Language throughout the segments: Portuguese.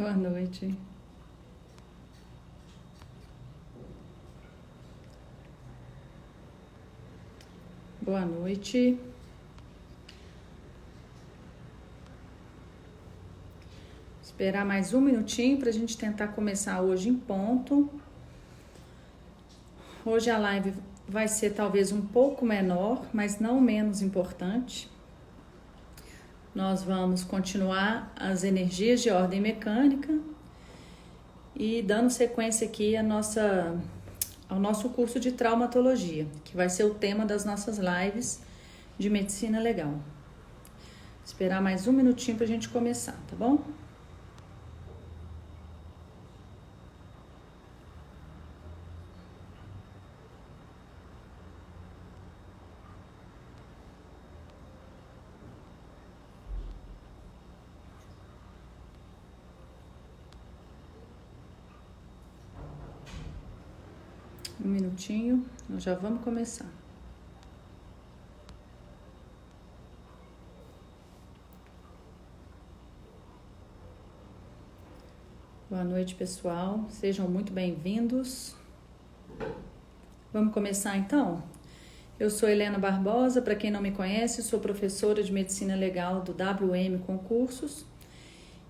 Boa noite. Boa noite. Esperar mais um minutinho para a gente tentar começar hoje em ponto. Hoje a live vai ser talvez um pouco menor, mas não menos importante. Nós vamos continuar as energias de ordem mecânica e dando sequência aqui ao nosso curso de traumatologia, que vai ser o tema das nossas lives de medicina legal. Esperar mais um minutinho para a gente começar, tá bom? Um minutinho, nós já vamos começar. Boa noite, pessoal. Sejam muito bem-vindos. Vamos começar então? Eu sou Helena Barbosa, para quem não me conhece, sou professora de Medicina Legal do WM Concursos.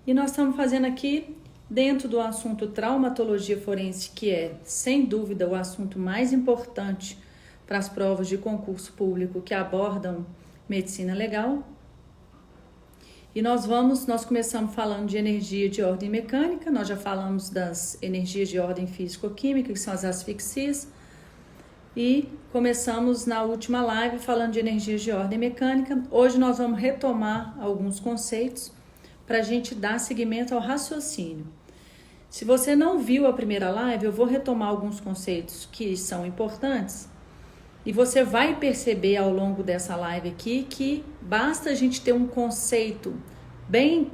E nós estamos fazendo aqui, dentro do assunto traumatologia forense, que é, sem dúvida, o assunto mais importante para as provas de concurso público que abordam medicina legal. E nós começamos falando de energia de ordem mecânica, nós já falamos das energias de ordem físico-química, que são as asfixias, e começamos na última live falando de energias de ordem mecânica. Hoje nós vamos retomar alguns conceitos para a gente dar seguimento ao raciocínio. Se você não viu a primeira live, eu vou retomar alguns conceitos que são importantes e você vai perceber ao longo dessa live aqui que basta a gente ter um conceito bem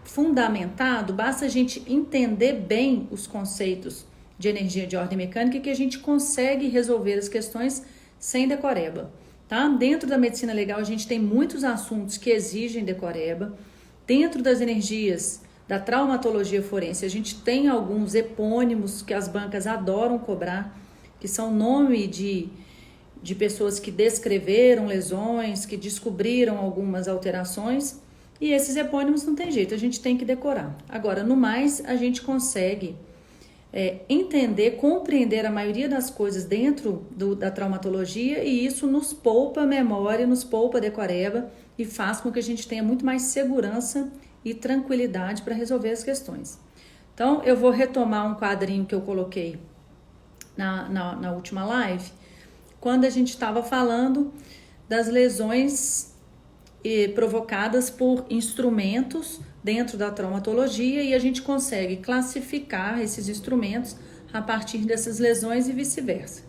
fundamentado, basta a gente entender bem os conceitos de energia de ordem mecânica que a gente consegue resolver as questões sem decoreba, tá? Dentro da medicina legal a gente tem muitos assuntos que exigem decoreba. Dentro das energias da traumatologia forense, a gente tem alguns epônimos que as bancas adoram cobrar, que são nome de pessoas que descreveram lesões, que descobriram algumas alterações, e esses epônimos não tem jeito, a gente tem que decorar. Agora, no mais, a gente consegue entender, compreender a maioria das coisas dentro da traumatologia, e isso nos poupa memória, nos poupa decoreba, e faz com que a gente tenha muito mais segurança e tranquilidade para resolver as questões. Então, eu vou retomar um quadrinho que eu coloquei na última live, quando a gente estava falando das lesões provocadas por instrumentos dentro da traumatologia, e a gente consegue classificar esses instrumentos a partir dessas lesões e vice-versa.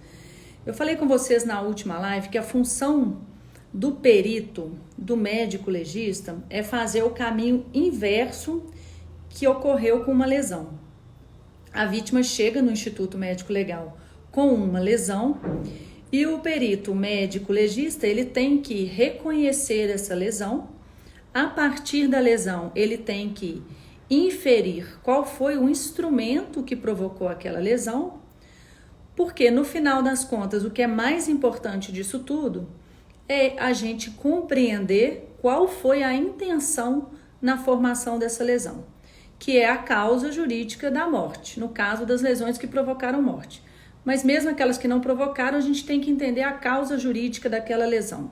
Eu falei com vocês na última live que a função do perito, do médico legista, é fazer o caminho inverso que ocorreu com uma lesão. A vítima chega no Instituto Médico Legal com uma lesão e o perito médico legista, ele tem que reconhecer essa lesão. A partir da lesão, ele tem que inferir qual foi o instrumento que provocou aquela lesão, porque no final das contas, o que é mais importante disso tudo é a gente compreender qual foi a intenção na formação dessa lesão, que é a causa jurídica da morte, no caso das lesões que provocaram morte. Mas mesmo aquelas que não provocaram, a gente tem que entender a causa jurídica daquela lesão.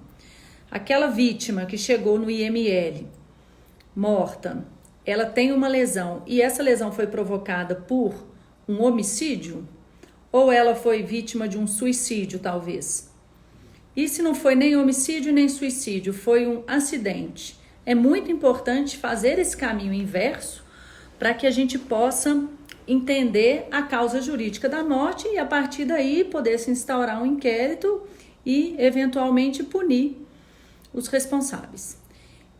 Aquela vítima que chegou no IML, morta, ela tem uma lesão e essa lesão foi provocada por um homicídio? Ou ela foi vítima de um suicídio, talvez? E se não foi nem homicídio nem suicídio, foi um acidente? É muito importante fazer esse caminho inverso para que a gente possa entender a causa jurídica da morte e a partir daí poder se instaurar um inquérito e eventualmente punir os responsáveis.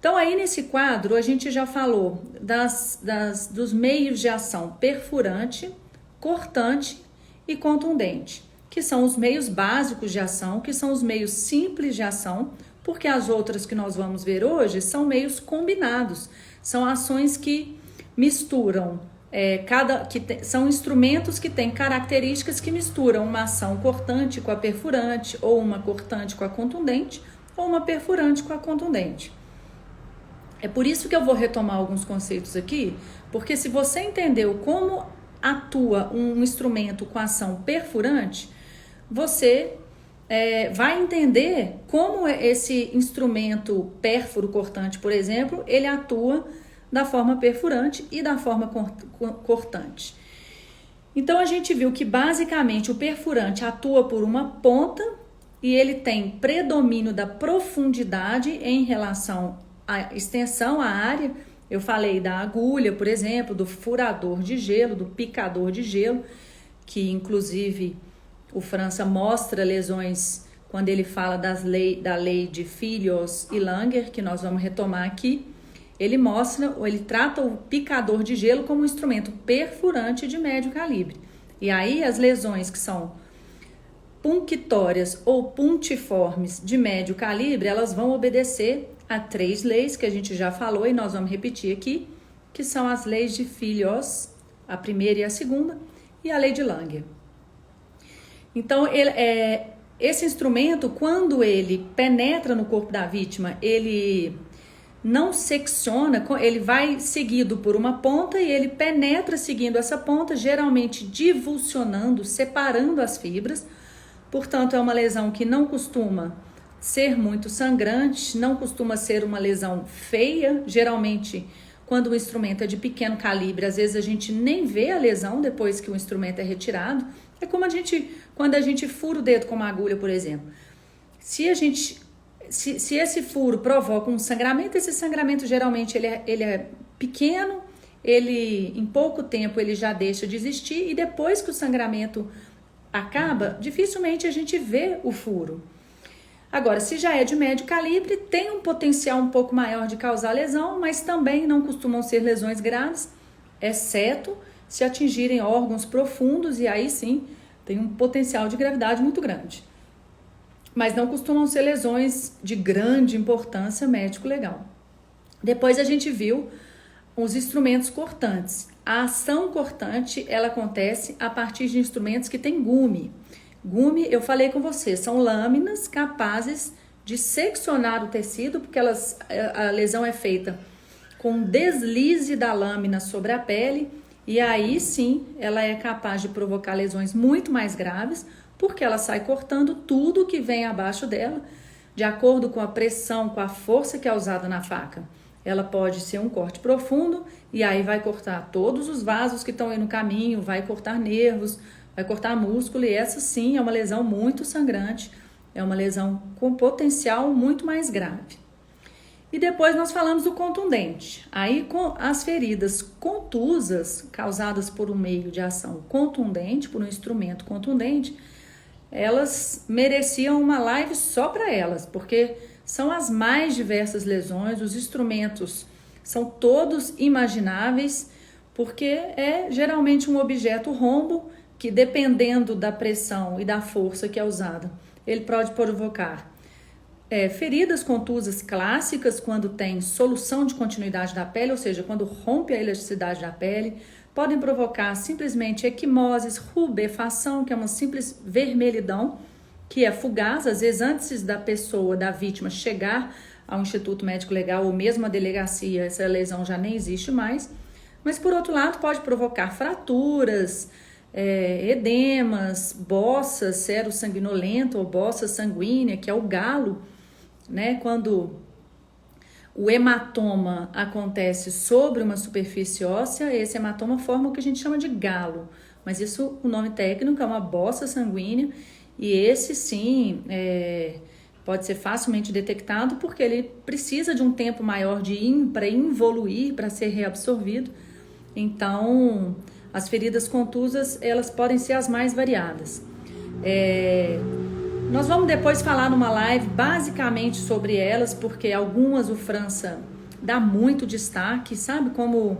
Então aí nesse quadro a gente já falou dos meios de ação perfurante, cortante e contundente, que são os meios básicos de ação, que são os meios simples de ação, porque as outras que nós vamos ver hoje são meios combinados, são ações que misturam, são instrumentos que têm características que misturam uma ação cortante com a perfurante, ou uma cortante com a contundente, ou uma perfurante com a contundente. É por isso que eu vou retomar alguns conceitos aqui, porque se você entendeu como atua um instrumento com ação perfurante, você vai entender como esse instrumento pérfuro cortante, por exemplo, ele atua da forma perfurante e da forma cortante. Então, a gente viu que basicamente o perfurante atua por uma ponta e ele tem predomínio da profundidade em relação à extensão, à área. Eu falei da agulha, por exemplo, do furador de gelo, do picador de gelo, que inclusive o França mostra lesões quando ele fala da lei de Filios e Langer, que nós vamos retomar aqui. Ele trata o picador de gelo como um instrumento perfurante de médio calibre. E aí as lesões que são punctórias ou puntiformes de médio calibre, elas vão obedecer a 3 leis que a gente já falou e nós vamos repetir aqui, que são as leis de Filios, a primeira e a segunda, e a lei de Langer. Então, esse instrumento, quando ele penetra no corpo da vítima, ele não secciona, ele vai seguido por uma ponta e ele penetra seguindo essa ponta, geralmente divulsionando, separando as fibras. Portanto, é uma lesão que não costuma ser muito sangrante, não costuma ser uma lesão feia. Geralmente, quando o instrumento é de pequeno calibre, às vezes a gente nem vê a lesão depois que o instrumento é retirado. É como quando a gente fura o dedo com uma agulha, por exemplo. Se esse furo provoca um sangramento, esse sangramento geralmente ele é pequeno, em pouco tempo ele já deixa de existir e depois que o sangramento acaba, dificilmente a gente vê o furo. Agora, se já é de médio calibre, tem um potencial um pouco maior de causar lesão, mas também não costumam ser lesões graves, exceto se atingirem órgãos profundos e aí sim tem um potencial de gravidade muito grande. Mas não costumam ser lesões de grande importância médico-legal. Depois a gente viu os instrumentos cortantes. A ação cortante, ela acontece a partir de instrumentos que têm gume. Gume, eu falei com você, são lâminas capazes de seccionar o tecido, porque a lesão é feita com deslize da lâmina sobre a pele, e aí sim ela é capaz de provocar lesões muito mais graves, porque ela sai cortando tudo que vem abaixo dela, de acordo com a pressão, com a força que é usada na faca. Ela pode ser um corte profundo e aí vai cortar todos os vasos que estão aí no caminho, vai cortar nervos, vai cortar músculo, e essa sim é uma lesão muito sangrante, é uma lesão com potencial muito mais grave. E depois nós falamos do contundente. Aí com as feridas contusas causadas por um meio de ação contundente, por um instrumento contundente, elas mereciam uma live só para elas, porque são as mais diversas lesões, os instrumentos são todos imagináveis, porque é geralmente um objeto rombo que, dependendo da pressão e da força que é usada, ele pode provocar feridas contusas clássicas quando tem solução de continuidade da pele, ou seja, quando rompe a elasticidade da pele, podem provocar simplesmente equimoses, rubefação, que é uma simples vermelhidão, que é fugaz, às vezes antes da pessoa, da vítima, chegar ao Instituto Médico Legal ou mesmo à delegacia, essa lesão já nem existe mais. Mas, por outro lado, pode provocar fraturas, edemas, bossas, sero sanguinolento ou bossa sanguínea, que é o galo, né? Quando o hematoma acontece sobre uma superfície óssea, esse hematoma forma o que a gente chama de galo. Mas isso, o nome técnico é uma bossa sanguínea, e esse sim pode ser facilmente detectado porque ele precisa de um tempo maior para involuir, para ser reabsorvido. Então, as feridas contusas, elas podem ser as mais variadas. Nós vamos depois falar numa live basicamente sobre elas, porque algumas o França dá muito destaque, sabe? Como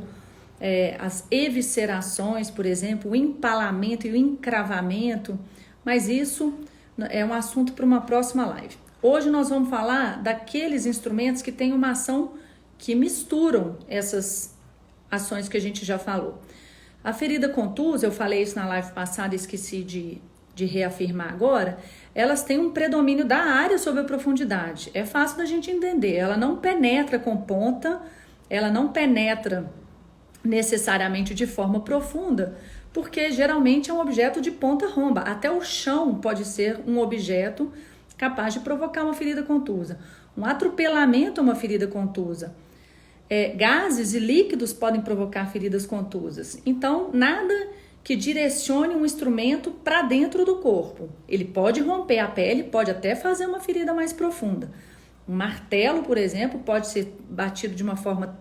as eviscerações, por exemplo, o empalamento e o encravamento, mas isso é um assunto para uma próxima live. Hoje nós vamos falar daqueles instrumentos que têm uma ação que misturam essas ações que a gente já falou. A ferida contusa, eu falei isso na live passada e esqueci de reafirmar agora, elas têm um predomínio da área sobre a profundidade. É fácil da gente entender, ela não penetra com ponta, ela não penetra necessariamente de forma profunda, porque geralmente é um objeto de ponta romba. Até o chão pode ser um objeto capaz de provocar uma ferida contusa. Um atropelamento é uma ferida contusa. Gases e líquidos podem provocar feridas contusas. Então, nada que direcione um instrumento para dentro do corpo. Ele pode romper a pele, pode até fazer uma ferida mais profunda. Um martelo, por exemplo, pode ser batido de uma forma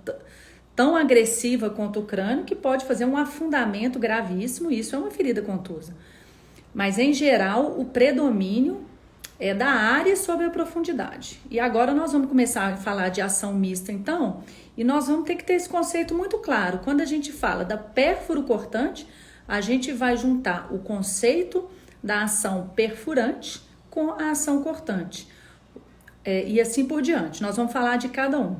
tão agressiva quanto o crânio que pode fazer um afundamento gravíssimo, isso é uma ferida contusa. Mas, em geral, o predomínio é da área sobre a profundidade. E agora nós vamos começar a falar de ação mista, então, e nós vamos ter que ter esse conceito muito claro. Quando a gente fala da pérfuro cortante, a gente vai juntar o conceito da ação perfurante com a ação cortante. E assim por diante. Nós vamos falar de cada um.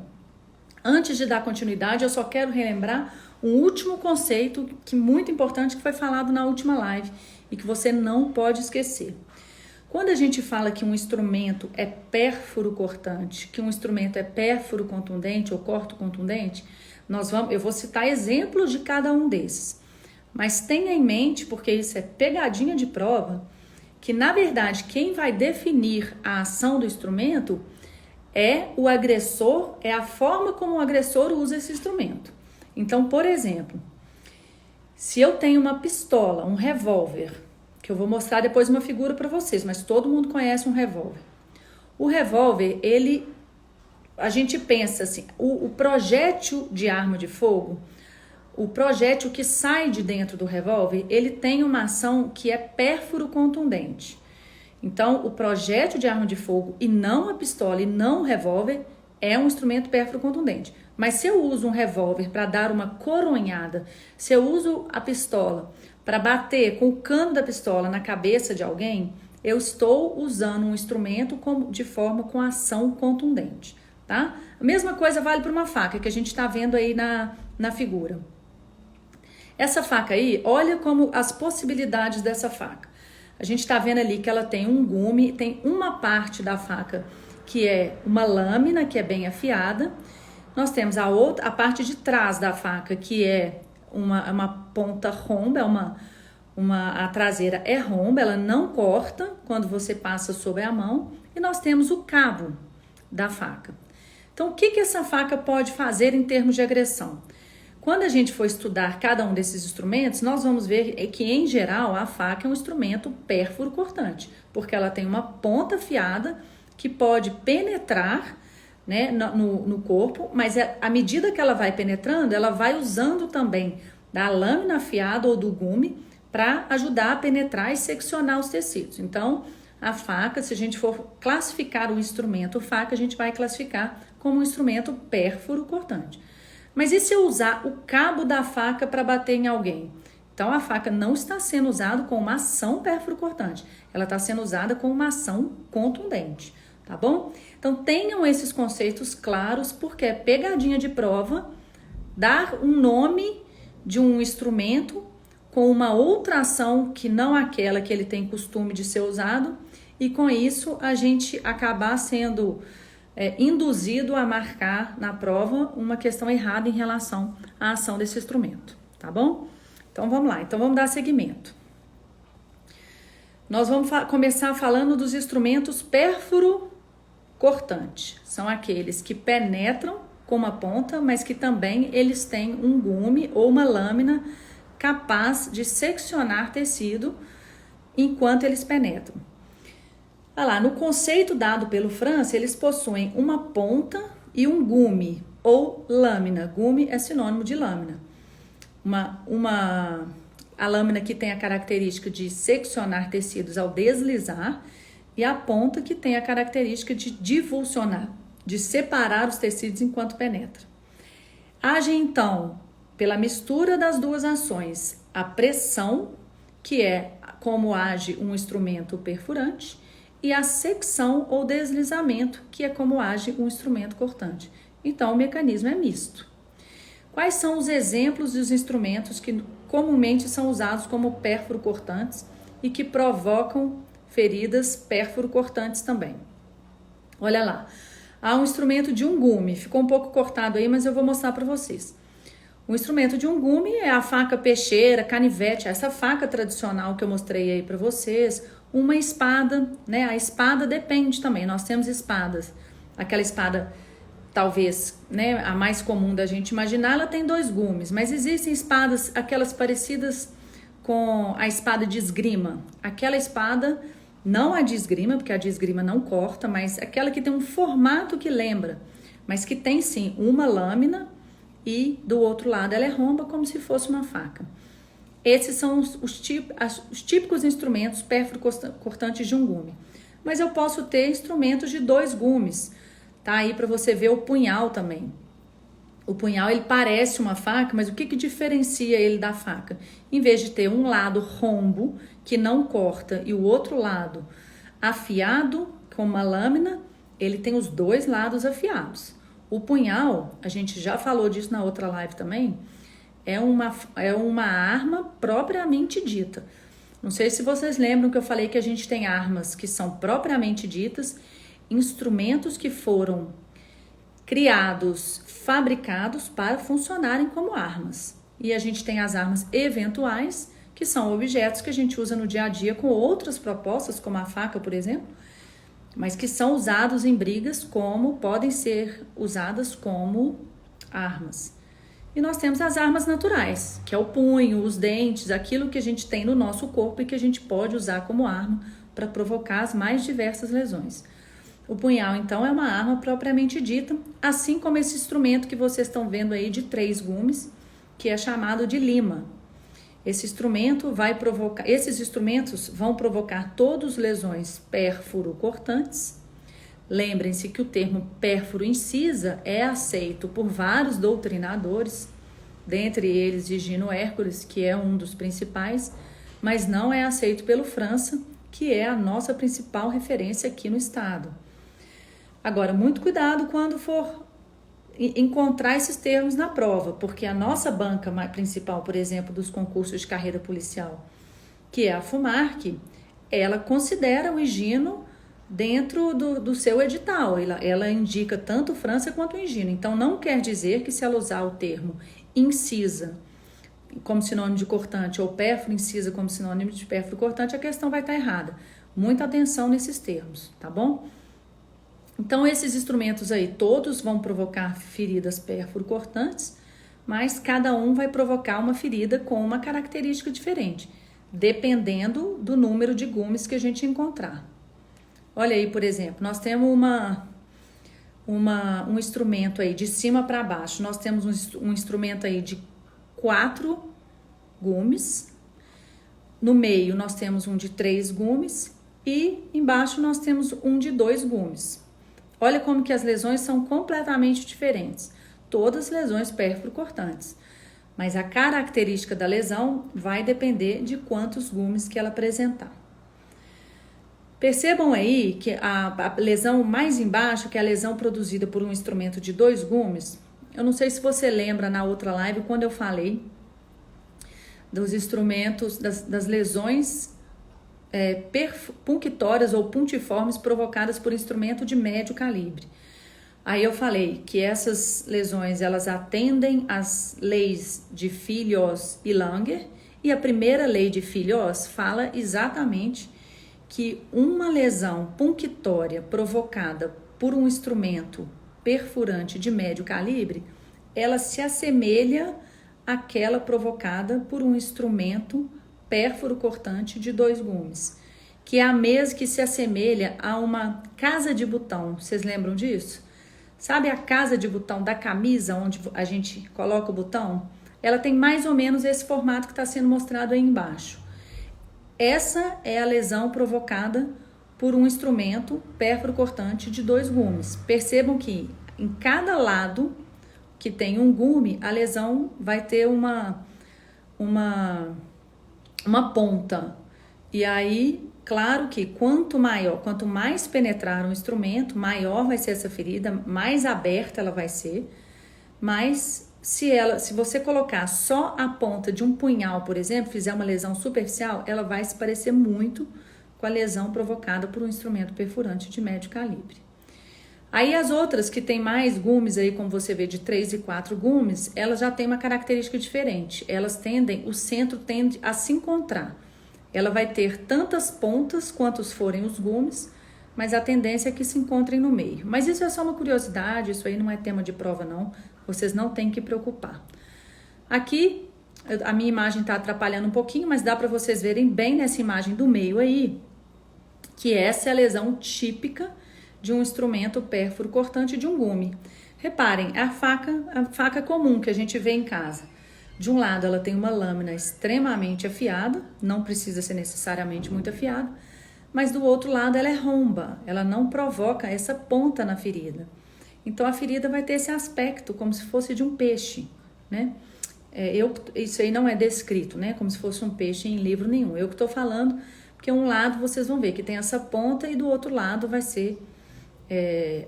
Antes de dar continuidade, eu só quero relembrar um último conceito que muito importante que foi falado na última live e que você não pode esquecer. Quando a gente fala que um instrumento é pérfuro cortante, que um instrumento é pérfuro contundente ou corto contundente, eu vou citar exemplos de cada um desses. Mas tenha em mente, porque isso é pegadinha de prova, que na verdade quem vai definir a ação do instrumento é o agressor, é a forma como o agressor usa esse instrumento. Então, por exemplo, se eu tenho uma pistola, um revólver, que eu vou mostrar depois uma figura para vocês, mas todo mundo conhece um revólver. O revólver, a gente pensa assim, o projétil de arma de fogo, o projétil que sai de dentro do revólver, ele tem uma ação que é pérfuro contundente. Então, o projétil de arma de fogo e não a pistola e não o revólver é um instrumento pérfuro contundente. Mas se eu uso um revólver para dar uma coronhada, se eu uso a pistola para bater com o cano da pistola na cabeça de alguém, eu estou usando um instrumento de forma com ação contundente, tá? A mesma coisa vale para uma faca que a gente está vendo aí na figura. Essa faca aí, olha como as possibilidades dessa faca. A gente está vendo ali que ela tem um gume, tem uma parte da faca que é uma lâmina, que é bem afiada. Nós temos a parte de trás da faca, que é uma ponta romba, a traseira é romba, ela não corta quando você passa sobre a mão. E nós temos o cabo da faca. Então, o que essa faca pode fazer em termos de agressão? Quando a gente for estudar cada um desses instrumentos, nós vamos ver que, em geral, a faca é um instrumento pérfuro cortante, porque ela tem uma ponta afiada que pode penetrar, né, no corpo, mas à medida que ela vai penetrando, ela vai usando também da lâmina afiada ou do gume para ajudar a penetrar e seccionar os tecidos. Então, a faca, se a gente for classificar o instrumento faca, a gente vai classificar como um instrumento pérfuro cortante. Mas e se eu usar o cabo da faca para bater em alguém? Então, a faca não está sendo usada com uma ação pérfuro cortante, ela está sendo usada com uma ação contundente, tá bom? Então, tenham esses conceitos claros, porque é pegadinha de prova dar um nome de um instrumento com uma outra ação que não aquela que ele tem costume de ser usado, e com isso a gente acabar sendo induzido a marcar na prova uma questão errada em relação à ação desse instrumento, tá bom? Então vamos lá, então vamos dar seguimento. Nós vamos começar falando dos instrumentos pérfuro cortante. São aqueles que penetram com uma ponta, mas que também eles têm um gume ou uma lâmina capaz de seccionar tecido enquanto eles penetram. Olha lá, no conceito dado pelo França, eles possuem uma ponta e um gume ou lâmina. Gume é sinônimo de lâmina. A lâmina que tem a característica de seccionar tecidos ao deslizar e a ponta que tem a característica de divulsionar, de separar os tecidos enquanto penetra. Age então, pela mistura das duas ações, a pressão, que é como age um instrumento perfurante, e a secção ou deslizamento, que é como age um instrumento cortante. Então, o mecanismo é misto. Quais são os exemplos dos instrumentos que comumente são usados como pérfuro-cortantes e que provocam feridas pérfuro-cortantes também? Olha lá, há um instrumento de um gume, ficou um pouco cortado aí, mas eu vou mostrar para vocês. O instrumento de um gume é a faca peixeira, canivete, essa faca tradicional que eu mostrei aí para vocês, uma espada, né? A espada depende também, nós temos espadas, aquela espada talvez, né, a mais comum da gente imaginar, ela tem 2 gumes, mas existem espadas, aquelas parecidas com a espada de esgrima, aquela espada, não a de esgrima, porque a de esgrima não corta, mas aquela que tem um formato que lembra, mas que tem sim uma lâmina e do outro lado ela é romba como se fosse uma faca. Esses são os típicos instrumentos pérfuro-cortantes de um gume. Mas eu posso ter instrumentos de 2 gumes, tá aí para você ver o punhal também. O punhal ele parece uma faca, mas o que diferencia ele da faca? Em vez de ter um lado rombo, que não corta, e o outro lado afiado, com uma lâmina, ele tem os 2 lados afiados. O punhal, a gente já falou disso na outra live também, é uma arma propriamente dita. Não sei se vocês lembram que eu falei que a gente tem armas que são propriamente ditas, instrumentos que foram criados, fabricados para funcionarem como armas. E a gente tem as armas eventuais, que são objetos que a gente usa no dia a dia com outras propostas, como a faca, por exemplo, mas que são usados em brigas como podem ser usadas como armas. E nós temos as armas naturais, que é o punho, os dentes, aquilo que a gente tem no nosso corpo e que a gente pode usar como arma para provocar as mais diversas lesões. O punhal, então, é uma arma propriamente dita, assim como esse instrumento que vocês estão vendo aí de 3 gumes, que é chamado de lima. Esses instrumentos vão provocar todas lesões pérfuro-cortantes. Lembrem-se que o termo pérfuro-incisa é aceito por vários doutrinadores, dentre eles Higino Hércules, que é um dos principais, mas não é aceito pelo França, que é a nossa principal referência aqui no estado. Agora, muito cuidado quando for encontrar esses termos na prova, porque a nossa banca principal, por exemplo, dos concursos de carreira policial, que é a FUMARC, ela considera o Higino dentro do seu edital, ela indica tanto França quanto o Higino. Então, não quer dizer que se ela usar o termo incisa como sinônimo de cortante ou pérfuro-incisa como sinônimo de pérfuro-cortante, a questão vai estar errada. Muita atenção nesses termos, tá bom? Então, esses instrumentos aí, todos vão provocar feridas pérfuro-cortantes, mas cada um vai provocar uma ferida com uma característica diferente, dependendo do número de gumes que a gente encontrar. Olha aí, por exemplo, nós temos um instrumento aí de cima para baixo. Nós temos um instrumento aí de 4 gumes. No meio, nós temos um de 3 gumes. E embaixo, nós temos um de 2 gumes. Olha como que as lesões são completamente diferentes. Todas lesões pérfuro-cortantes. Mas a característica da lesão vai depender de quantos gumes que ela apresentar. Percebam aí que a lesão mais embaixo, que é a lesão produzida por um instrumento de 2 gumes, eu não sei se você lembra na outra live quando eu falei dos instrumentos, das lesões punctórias ou puntiformes provocadas por instrumento de médio calibre. Aí eu falei que essas lesões, elas atendem às leis de Fillios e Langer, e a primeira lei de Fillios fala exatamente que uma lesão punctória provocada por um instrumento perfurante de médio calibre, ela se assemelha àquela provocada por um instrumento pérfuro-cortante de 2 gumes, que é a mesma que se assemelha a uma casa de botão. Vocês lembram disso? Sabe a casa de botão da camisa, onde a gente coloca o botão? Ela tem mais ou menos esse formato que está sendo mostrado aí embaixo. Essa é a lesão provocada por um instrumento pérfuro-cortante de 2 gumes. Percebam que em cada lado que tem um gume, a lesão vai ter uma ponta. E aí, claro que quanto mais penetrar um instrumento, maior vai ser essa ferida, mais aberta ela vai ser, mais se você colocar só a ponta de um punhal, por exemplo, fizer uma lesão superficial, ela vai se parecer muito com a lesão provocada por um instrumento perfurante de médio calibre. Aí as outras que tem mais gumes aí, como você vê, de 3 e 4 gumes, elas já têm uma característica diferente. O centro tende a se encontrar. Ela vai ter tantas pontas quantos forem os gumes, mas a tendência é que se encontrem no meio. Mas isso é só uma curiosidade, isso aí não é tema de prova não, vocês não têm que preocupar. Aqui, a minha imagem está atrapalhando um pouquinho, mas dá para vocês verem bem nessa imagem do meio aí, que essa é a lesão típica de um instrumento pérfuro cortante de um gume. Reparem, a faca comum que a gente vê em casa. De um lado ela tem uma lâmina extremamente afiada, não precisa ser necessariamente muito afiada, mas do outro lado ela é romba, ela não provoca essa ponta na ferida. Então a ferida vai ter esse aspecto como se fosse de um peixe, né? Isso aí não é descrito, né? Como se fosse um peixe em livro nenhum. Eu que estou falando, porque um lado vocês vão ver que tem essa ponta e do outro lado vai ser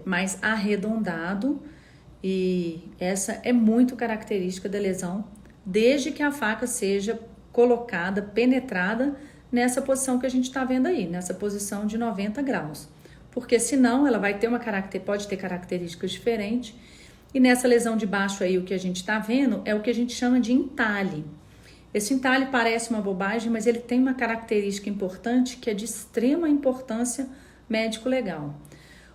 mais arredondado, e essa é muito característica da lesão, desde que a faca seja colocada, penetrada nessa posição que a gente está vendo aí, nessa posição de 90 graus. Porque senão ela vai ter pode ter características diferentes. E nessa lesão de baixo aí, o que a gente está vendo é o que a gente chama de entalhe. Esse entalhe parece uma bobagem, mas ele tem uma característica importante que é de extrema importância médico-legal.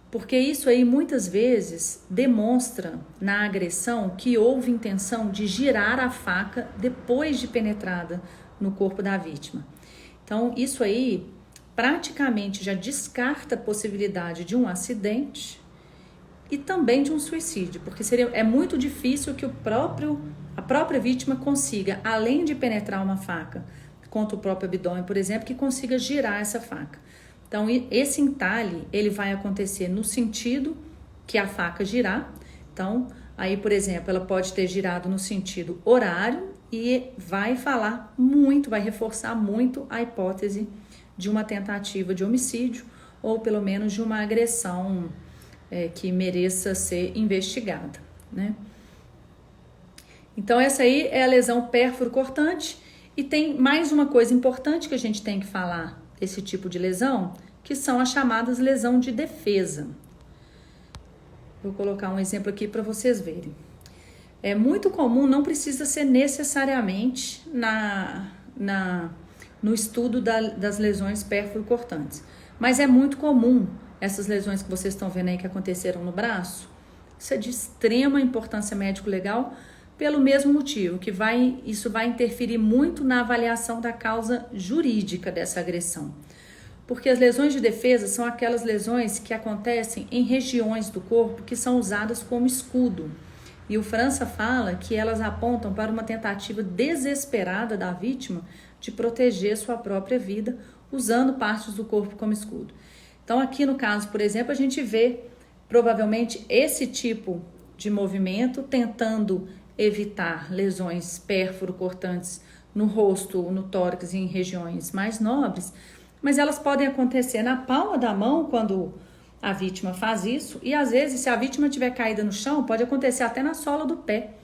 Porque isso aí muitas vezes demonstra na agressão que houve intenção de girar a faca depois de penetrada no corpo da vítima. Então isso aí praticamente já descarta a possibilidade de um acidente e também de um suicídio, porque é muito difícil que a própria vítima consiga, além de penetrar uma faca contra o próprio abdômen, por exemplo, que consiga girar essa faca. Então, esse entalhe, ele vai acontecer no sentido que a faca girar. Então, aí, por exemplo, ela pode ter girado no sentido horário e vai reforçar muito a hipótese de uma tentativa de homicídio ou pelo menos de uma agressão que mereça ser investigada, né? Então, essa aí é a lesão pérfuro cortante. E tem mais uma coisa importante que a gente tem que falar esse tipo de lesão, que são as chamadas lesão de defesa. Vou colocar um exemplo aqui para vocês verem. É muito comum, não precisa ser necessariamente no estudo das lesões pérfuro-cortantes, mas é muito comum essas lesões que vocês estão vendo aí que aconteceram no braço. Isso é de extrema importância médico-legal, pelo mesmo motivo, que isso vai interferir muito na avaliação da causa jurídica dessa agressão. Porque as lesões de defesa são aquelas lesões que acontecem em regiões do corpo que são usadas como escudo. E o França fala que elas apontam para uma tentativa desesperada da vítima de proteger sua própria vida, usando partes do corpo como escudo. Então aqui no caso, por exemplo, a gente vê provavelmente esse tipo de movimento tentando evitar lesões pérfuro-cortantes no rosto, no tórax e em regiões mais nobres, mas elas podem acontecer na palma da mão quando a vítima faz isso, e às vezes, se a vítima estiver caída no chão, pode acontecer até na sola do pé.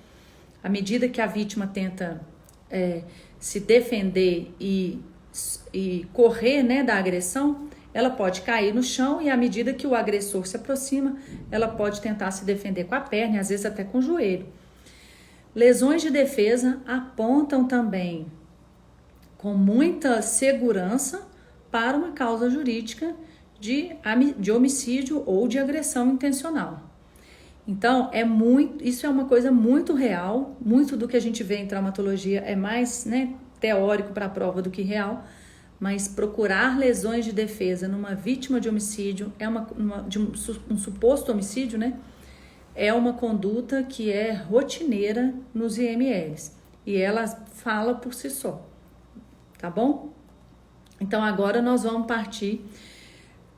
À medida que a vítima tenta se defender e correr, né, da agressão, ela pode cair no chão, e à medida que o agressor se aproxima, ela pode tentar se defender com a perna e às vezes até com o joelho. Lesões de defesa apontam também com muita segurança para uma causa jurídica de homicídio ou de agressão intencional. Então, isso é uma coisa muito real, muito do que a gente vê em traumatologia é mais, né, teórico para a prova do que real, mas procurar lesões de defesa numa vítima de homicídio, de um suposto homicídio, né, é uma conduta que é rotineira nos IMLs, e ela fala por si só, tá bom? Então, agora nós vamos partir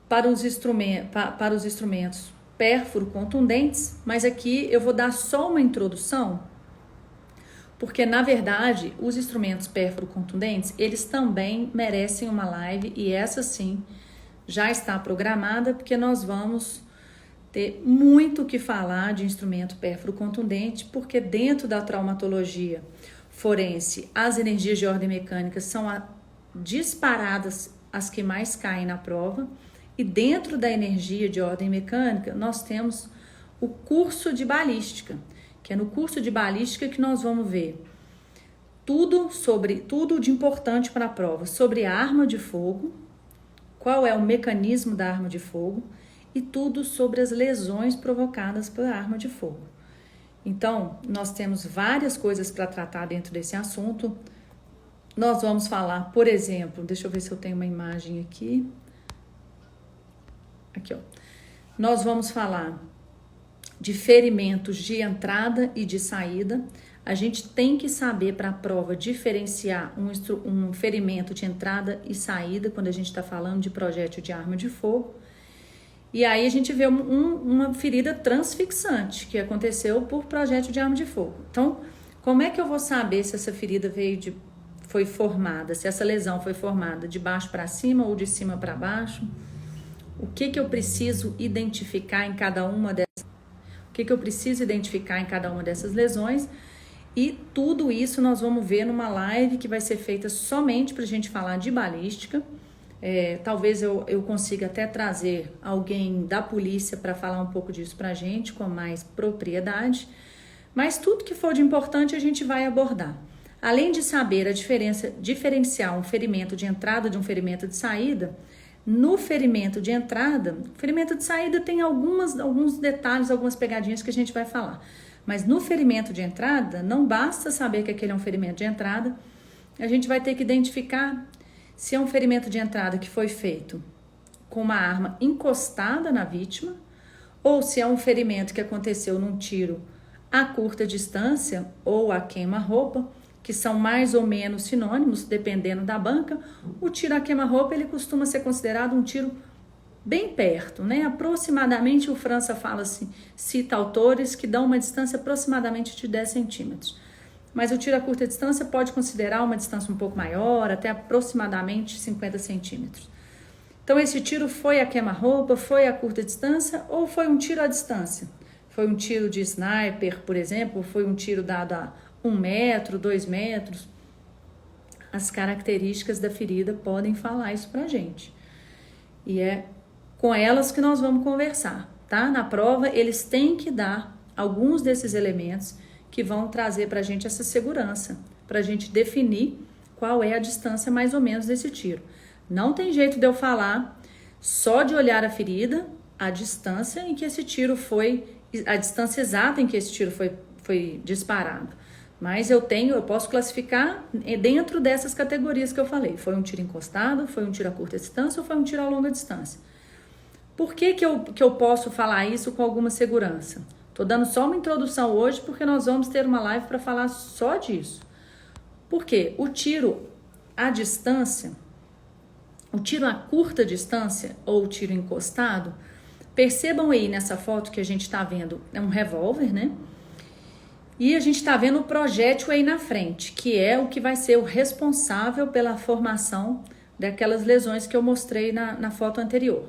para os instrumentos pérfuro-contundentes, mas aqui eu vou dar só uma introdução, porque, na verdade, os instrumentos pérfuro-contundentes, eles também merecem uma live, e essa sim já está programada, porque nós vamos ter muito o que falar de instrumento pérfuro contundente, porque dentro da traumatologia forense, as energias de ordem mecânica são disparadas as que mais caem na prova, e dentro da energia de ordem mecânica, nós temos o curso de balística, que é no curso de balística que nós vamos ver tudo de importante para a prova, sobre a arma de fogo, qual é o mecanismo da arma de fogo, e tudo sobre as lesões provocadas pela arma de fogo. Então, nós temos várias coisas para tratar dentro desse assunto. Nós vamos falar, por exemplo, deixa eu ver se eu tenho uma imagem aqui. Aqui, ó. Nós vamos falar de ferimentos de entrada e de saída. A gente tem que saber para a prova diferenciar um ferimento de entrada e saída quando a gente está falando de projétil de arma de fogo. E aí a gente vê uma ferida transfixante que aconteceu por projétil de arma de fogo. Então, como é que eu vou saber se essa ferida foi formada, se essa lesão foi formada de baixo para cima ou de cima para baixo? O que eu preciso identificar em cada uma dessas? O que eu preciso identificar em cada uma dessas lesões? E tudo isso nós vamos ver numa live que vai ser feita somente para a gente falar de balística. Talvez eu consiga até trazer alguém da polícia para falar um pouco disso para a gente com mais propriedade, mas tudo que for de importante a gente vai abordar. Além de saber a diferenciar um ferimento de entrada de um ferimento de saída, no ferimento de entrada, ferimento de saída tem alguns detalhes, algumas pegadinhas que a gente vai falar, mas no ferimento de entrada, não basta saber que aquele é um ferimento de entrada, a gente vai ter que identificar se é um ferimento de entrada que foi feito com uma arma encostada na vítima, ou se é um ferimento que aconteceu num tiro a curta distância ou a queima-roupa, que são mais ou menos sinônimos, dependendo da banca. O tiro a queima-roupa, ele costuma ser considerado um tiro bem perto, né? Aproximadamente, o França fala assim, cita autores que dão uma distância aproximadamente de 10 centímetros. Mas o tiro a curta distância pode considerar uma distância um pouco maior, até aproximadamente 50 centímetros. Então, esse tiro foi a queima-roupa, foi a curta distância ou foi um tiro à distância? Foi um tiro de sniper, por exemplo, foi um tiro dado a 1 metro, 2 metros? As características da ferida podem falar isso pra gente. E é com elas que nós vamos conversar, tá? Na prova, eles têm que dar alguns desses elementos que vão trazer para a gente essa segurança, para a gente definir qual é a distância mais ou menos desse tiro. Não tem jeito de eu falar só de olhar a ferida, a distância em que esse tiro foi, a distância exata em que esse tiro foi disparado. Mas eu posso classificar dentro dessas categorias que eu falei. Foi um tiro encostado, foi um tiro a curta distância ou foi um tiro a longa distância? Por que eu posso falar isso com alguma segurança? Estou dando só uma introdução hoje porque nós vamos ter uma live para falar só disso. Porque o tiro à distância, o tiro a curta distância ou o tiro encostado, percebam aí nessa foto que a gente está vendo, é um revólver, né? E a gente está vendo o projétil aí na frente, que é o que vai ser o responsável pela formação daquelas lesões que eu mostrei na foto anterior.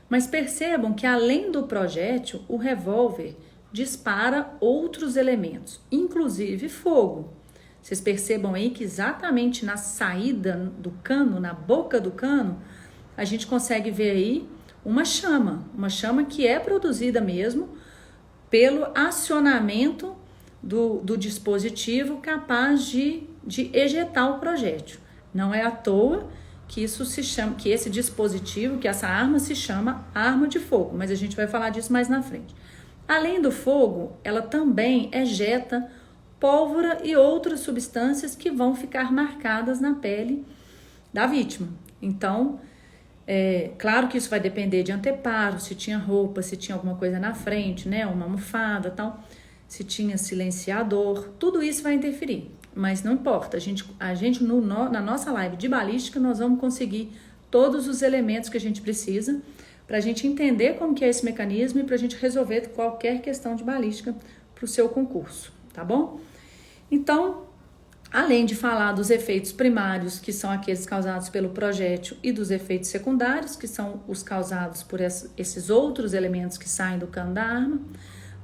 Mas percebam que além do projétil, o revólver dispara outros elementos, inclusive fogo. Vocês percebam aí que exatamente na saída do cano, na boca do cano, a gente consegue ver aí uma chama que é produzida mesmo pelo acionamento do dispositivo capaz de ejetar o projétil. Não é à toa que isso se chama, que esse dispositivo, que essa arma se chama arma de fogo, mas a gente vai falar disso mais na frente. Além do fogo, ela também ejeta pólvora e outras substâncias que vão ficar marcadas na pele da vítima. Então, claro que isso vai depender de anteparo, se tinha roupa, se tinha alguma coisa na frente, né, uma almofada, tal, se tinha silenciador, tudo isso vai interferir. Mas não importa, na nossa live de balística, nós vamos conseguir todos os elementos que a gente precisa para a gente entender como que é esse mecanismo e para a gente resolver qualquer questão de balística para o seu concurso, tá bom? Então, Além de falar dos efeitos primários, que são aqueles causados pelo projétil, e dos efeitos secundários, que são os causados por esses outros elementos que saem do cano da arma,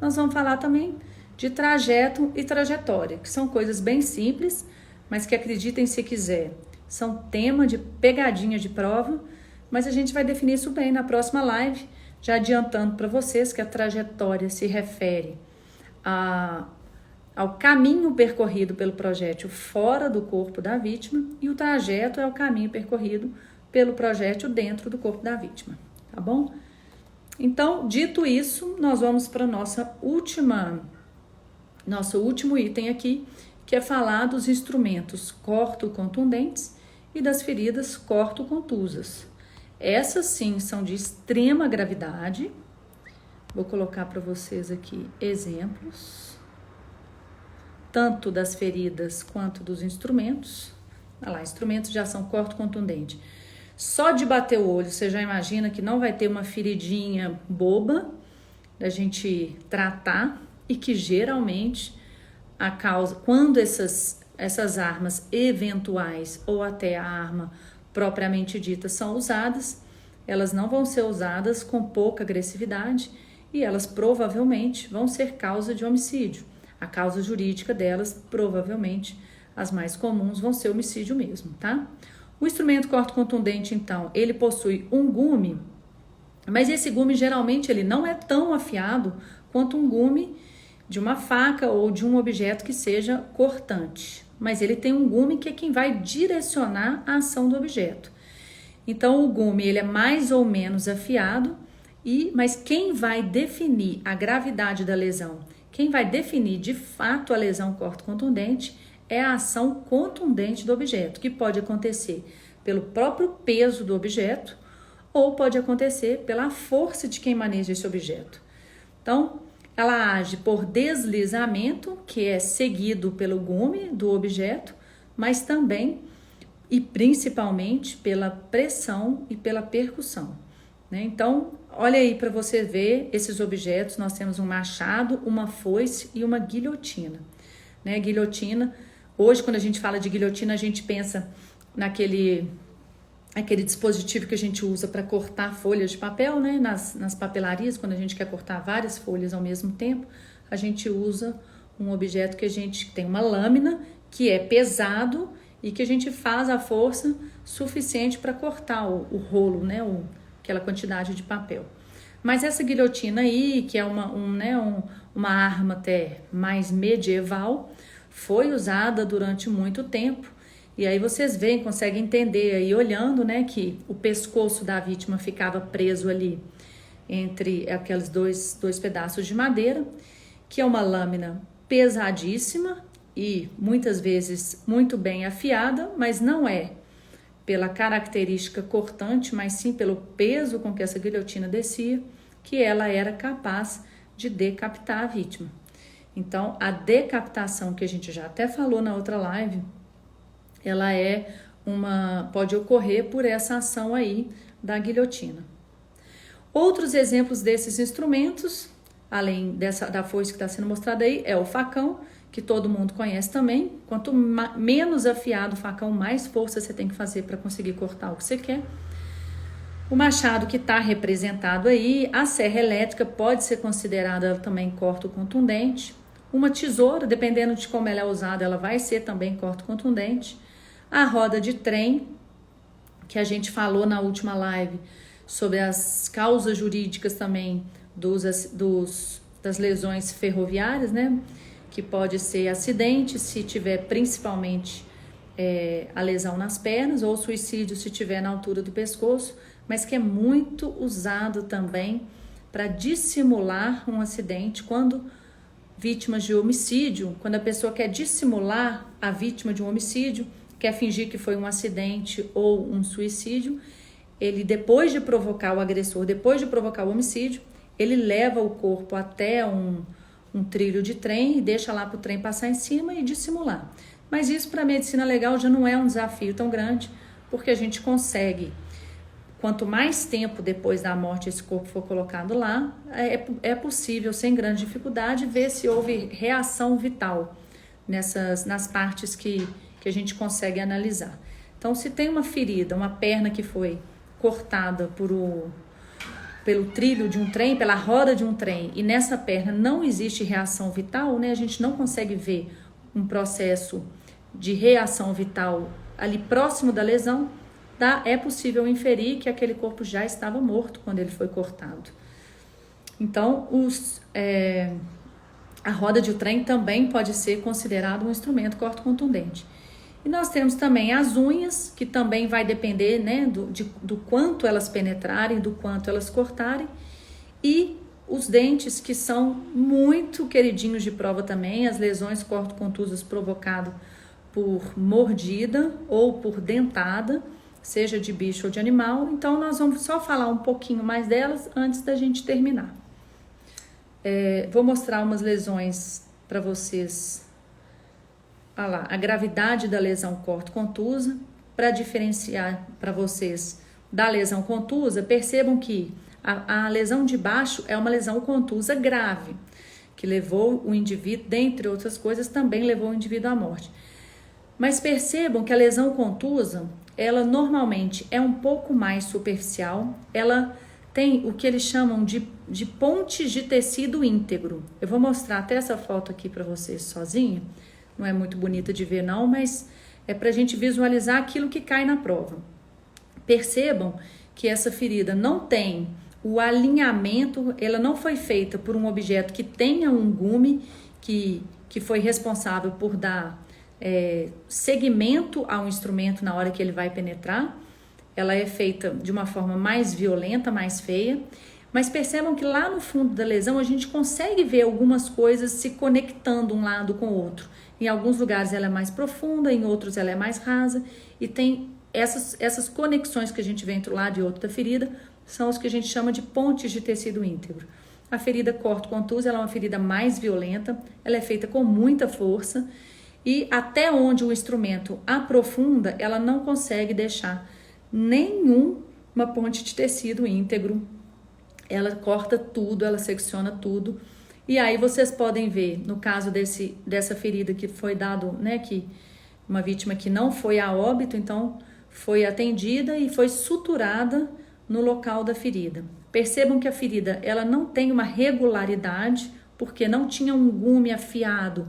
nós vamos falar também de trajeto e trajetória, que são coisas bem simples, mas que, acreditem se quiser, são tema de pegadinha de prova, mas a gente vai definir isso bem na próxima live, já adiantando para vocês que a trajetória se refere ao caminho percorrido pelo projétil fora do corpo da vítima e o trajeto é o caminho percorrido pelo projétil dentro do corpo da vítima, tá bom? Então, dito isso, nós vamos para nosso último item aqui, que é falar dos instrumentos corto-contundentes e das feridas corto-contusas. Essas sim são de extrema gravidade. Vou colocar para vocês aqui exemplos, tanto das feridas quanto dos instrumentos. Olha lá, instrumentos de ação corto-contundente. Só de bater o olho, você já imagina que não vai ter uma feridinha boba da gente tratar e que geralmente a causa, quando essas armas eventuais ou até a arma propriamente dita são usadas, elas não vão ser usadas com pouca agressividade e elas provavelmente vão ser causa de homicídio. A causa jurídica delas, provavelmente, as mais comuns vão ser homicídio mesmo, tá? O instrumento corto-contundente, então, ele possui um gume, mas esse gume geralmente ele não é tão afiado quanto um gume de uma faca ou de um objeto que seja cortante. Mas ele tem um gume que é quem vai direcionar a ação do objeto. Então, o gume ele é mais ou menos afiado, mas quem vai definir a gravidade da lesão, quem vai definir de fato a lesão corto-contundente é a ação contundente do objeto, que pode acontecer pelo próprio peso do objeto ou pode acontecer pela força de quem maneja esse objeto. Então, ela age por deslizamento, que é seguido pelo gume do objeto, mas também e principalmente pela pressão e pela percussão, né? Então, olha aí para você ver esses objetos. Nós temos um machado, uma foice e uma guilhotina, né? Guilhotina, hoje quando a gente fala de guilhotina, a gente pensa naquele dispositivo que a gente usa para cortar folhas de papel, né? Nas papelarias, quando a gente quer cortar várias folhas ao mesmo tempo, a gente usa um objeto que a gente tem uma lâmina que é pesado e que a gente faz a força suficiente para cortar o rolo, né? Aquela quantidade de papel. Mas essa guilhotina aí, que é uma arma até mais medieval, foi usada durante muito tempo. E aí vocês veem, conseguem entender aí olhando, né, que o pescoço da vítima ficava preso ali entre aqueles dois pedaços de madeira, que é uma lâmina pesadíssima e muitas vezes muito bem afiada, mas não é pela característica cortante, mas sim pelo peso com que essa guilhotina descia, que ela era capaz de decapitar a vítima. Então, a decapitação, que a gente já até falou na outra live, ela pode ocorrer por essa ação aí da guilhotina. Outros exemplos desses instrumentos, além da foice que está sendo mostrada aí, é o facão, que todo mundo conhece também. Quanto menos afiado o facão, mais força você tem que fazer para conseguir cortar o que você quer. O machado que está representado aí, a serra elétrica pode ser considerada também corto-contundente. Uma tesoura, dependendo de como ela é usada, ela vai ser também corto-contundente. A roda de trem, que a gente falou na última live sobre as causas jurídicas também das lesões ferroviárias, né? Que pode ser acidente, se tiver principalmente a lesão nas pernas, ou suicídio se tiver na altura do pescoço, mas que é muito usado também para dissimular um acidente. Quando vítimas de homicídio, quando a pessoa quer dissimular a vítima de um homicídio, quer fingir que foi um acidente ou um suicídio, ele, depois de provocar o agressor, depois de provocar o homicídio, ele leva o corpo até um trilho de trem e deixa lá para o trem passar em cima e dissimular. Mas isso para a medicina legal já não é um desafio tão grande, porque a gente consegue, quanto mais tempo depois da morte esse corpo for colocado lá, é possível, sem grande dificuldade, ver se houve reação vital nas partes que que a gente consegue analisar. Então, se tem uma ferida, uma perna que foi cortada pelo trilho de um trem, pela roda de um trem, e nessa perna não existe reação vital, né? A gente não consegue ver um processo de reação vital ali próximo da lesão, é possível inferir que aquele corpo já estava morto quando ele foi cortado. Então, a roda de trem também pode ser considerado um instrumento corto-contundente. E nós temos também as unhas, que também vai depender, né, do quanto elas penetrarem, do quanto elas cortarem. E os dentes, que são muito queridinhos de prova também, as lesões corto-contusas provocadas por mordida ou por dentada, seja de bicho ou de animal. Então, nós vamos só falar um pouquinho mais delas antes da gente terminar. Vou mostrar umas lesões para vocês. Olha lá, a gravidade da lesão corto-contusa. Para diferenciar para vocês da lesão contusa, percebam que a lesão de baixo é uma lesão contusa grave, que levou o indivíduo, dentre outras coisas, também levou o indivíduo à morte. Mas percebam que a lesão contusa, ela normalmente é um pouco mais superficial, ela tem o que eles chamam de pontes de tecido íntegro. Eu vou mostrar até essa foto aqui para vocês sozinha, não é muito bonita de ver não, mas é para a gente visualizar aquilo que cai na prova. Percebam que essa ferida não tem o alinhamento, ela não foi feita por um objeto que tenha um gume, que foi responsável por dar segmento ao instrumento na hora que ele vai penetrar. Ela é feita de uma forma mais violenta, mais feia, mas percebam que lá no fundo da lesão a gente consegue ver algumas coisas se conectando um lado com o outro. Em alguns lugares ela é mais profunda, em outros ela é mais rasa, e tem essas conexões que a gente vê entre um lado e outro da ferida, são os que a gente chama de pontes de tecido íntegro. A ferida corto-contusa, ela é uma ferida mais violenta, ela é feita com muita força, e até onde o instrumento aprofunda, ela não consegue deixar nenhuma ponte de tecido íntegro. Ela corta tudo, ela secciona tudo. E aí vocês podem ver, no caso dessa ferida que foi dado, né, que uma vítima que não foi a óbito, então foi atendida e foi suturada no local da ferida. Percebam que a ferida, ela não tem uma regularidade, porque não tinha um gume afiado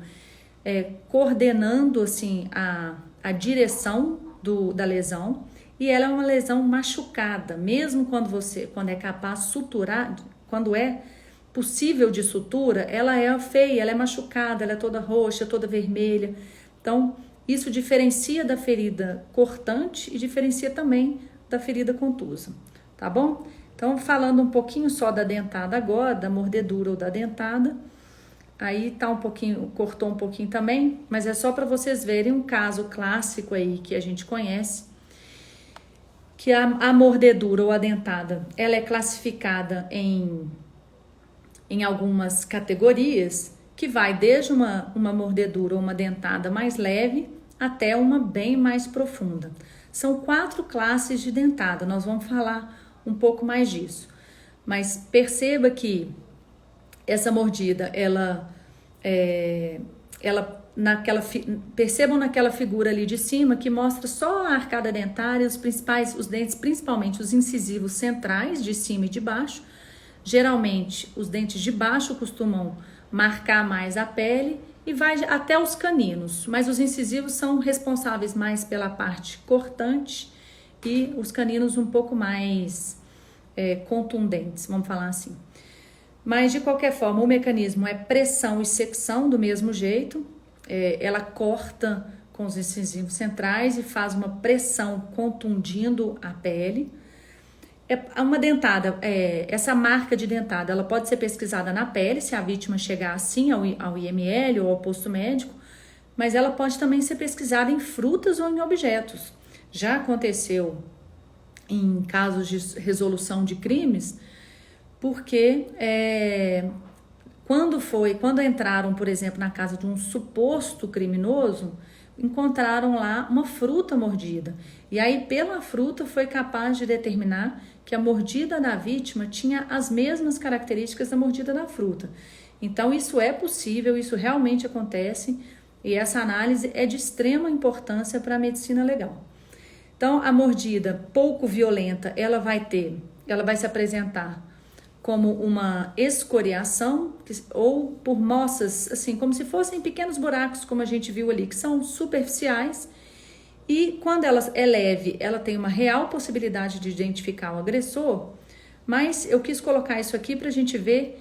coordenando assim a direção da lesão, e ela é uma lesão machucada, mesmo quando é capaz de suturar, quando é possível de sutura, ela é feia, ela é machucada, ela é toda roxa, toda vermelha. Então, isso diferencia da ferida cortante e diferencia também da ferida contusa, tá bom? Então, falando um pouquinho só da dentada agora, da mordedura ou da dentada, aí tá um pouquinho, cortou um pouquinho também, mas é só para vocês verem um caso clássico aí que a gente conhece, que a mordedura ou a dentada, ela é classificada em algumas categorias, que vai desde uma mordedura ou uma dentada mais leve até uma bem mais profunda. São 4 classes de dentada, nós vamos falar um pouco mais disso. Mas perceba que essa mordida, percebam naquela figura ali de cima que mostra só a arcada dentária, os dentes, principalmente os incisivos centrais de cima e de baixo. Geralmente, os dentes de baixo costumam marcar mais a pele e vai até os caninos, mas os incisivos são responsáveis mais pela parte cortante e os caninos um pouco mais contundentes, vamos falar assim. Mas, de qualquer forma, o mecanismo é pressão e secção do mesmo jeito. Ela corta com os incisivos centrais e faz uma pressão contundindo a pele. Uma dentada, essa marca de dentada, ela pode ser pesquisada na pele, se a vítima chegar assim ao IML ou ao posto médico, mas ela pode também ser pesquisada em frutas ou em objetos. Já aconteceu em casos de resolução de crimes, porque quando entraram, por exemplo, na casa de um suposto criminoso, encontraram lá uma fruta mordida. E aí, pela fruta, foi capaz de determinar que a mordida da vítima tinha as mesmas características da mordida da fruta. Então, isso é possível, isso realmente acontece. E essa análise é de extrema importância para a medicina legal. Então, a mordida pouco violenta, ela vai se apresentar como uma escoriação ou por moças, assim, como se fossem pequenos buracos, como a gente viu ali, que são superficiais. E quando ela é leve, ela tem uma real possibilidade de identificar o agressor, mas eu quis colocar isso aqui para a gente ver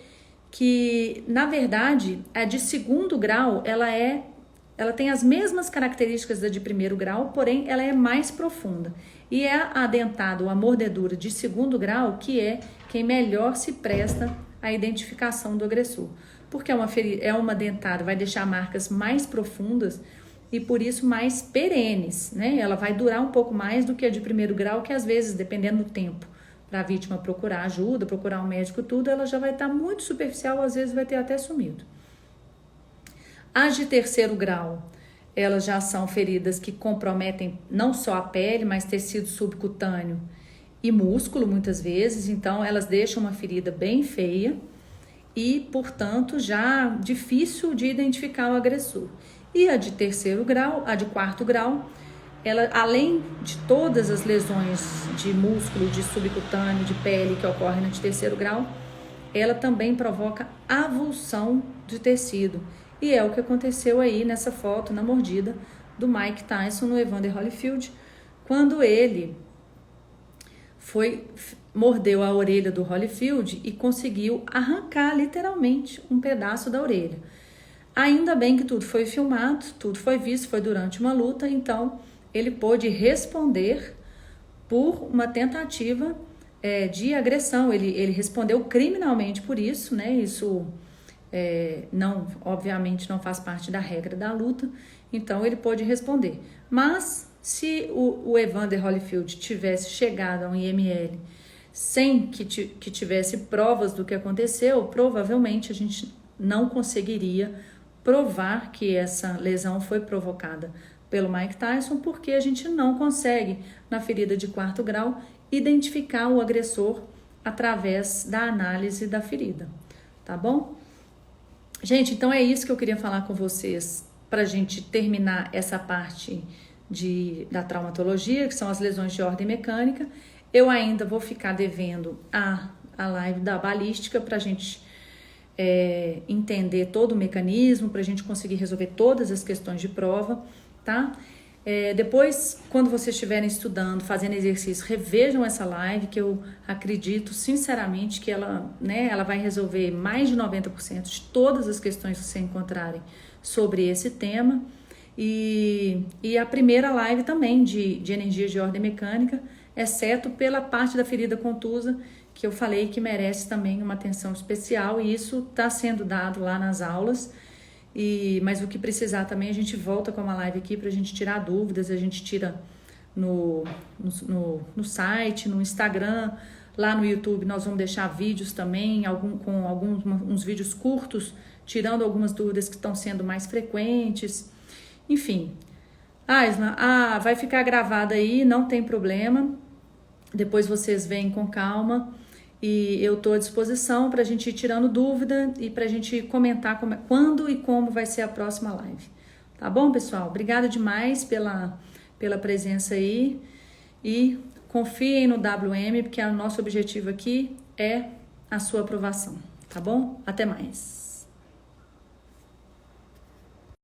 que, na verdade, a de segundo grau, ela tem as mesmas características da de primeiro grau, porém ela é mais profunda. E é a dentada, ou a mordedura de segundo grau, que é quem melhor se presta à identificação do agressor. Porque é uma dentada, vai deixar marcas mais profundas e por isso mais perenes, né? Ela vai durar um pouco mais do que a de primeiro grau, que às vezes, dependendo do tempo, para a vítima procurar ajuda, procurar um médico, tudo, ela já vai estar muito superficial, às vezes vai ter até sumido. As de terceiro grau, elas já são feridas que comprometem não só a pele, mas tecido subcutâneo e músculo, muitas vezes. Então, elas deixam uma ferida bem feia e, portanto, já difícil de identificar o agressor. E a de terceiro grau, a de quarto grau, ela, além de todas as lesões de músculo, de subcutâneo, de pele que ocorrem na de terceiro grau, ela também provoca avulsão de tecido. E é o que aconteceu aí nessa foto, na mordida do Mike Tyson no Evander Holyfield, quando ele mordeu a orelha do Holyfield e conseguiu arrancar literalmente um pedaço da orelha. Ainda bem que tudo foi filmado, tudo foi visto, foi durante uma luta, então ele pôde responder por uma tentativa de agressão. Ele respondeu criminalmente por isso, né? Isso obviamente não faz parte da regra da luta, então ele pôde responder. Mas se o Evander Holyfield tivesse chegado a um IML sem que tivesse provas do que aconteceu, provavelmente a gente não conseguiria provar que essa lesão foi provocada pelo Mike Tyson, porque a gente não consegue, na ferida de quarto grau, identificar o agressor através da análise da ferida, tá bom? Gente, então é isso que eu queria falar com vocês para a gente terminar essa parte da traumatologia, que são as lesões de ordem mecânica. Eu ainda vou ficar devendo a live da balística para a gente entender todo o mecanismo, para a gente conseguir resolver todas as questões de prova, tá? Depois, quando vocês estiverem estudando, fazendo exercício, revejam essa live, que eu acredito sinceramente que ela vai resolver mais de 90% de todas as questões que vocês encontrarem sobre esse tema. E a primeira live também de energia de ordem mecânica, exceto pela parte da ferida contusa, que eu falei que merece também uma atenção especial, e isso está sendo dado lá nas aulas. Mas o que precisar também, a gente volta com uma live aqui para a gente tirar dúvidas, a gente tira no site, no Instagram, lá no YouTube nós vamos deixar vídeos também, uns vídeos curtos, tirando algumas dúvidas que estão sendo mais frequentes. Enfim, Aisla, vai ficar gravada aí, não tem problema, depois vocês veem com calma. E eu estou à disposição para a gente ir tirando dúvida e para a gente comentar quando e como vai ser a próxima live. Tá bom, pessoal? Obrigada demais pela presença aí. E confiem no WM, porque o nosso objetivo aqui é a sua aprovação. Tá bom? Até mais.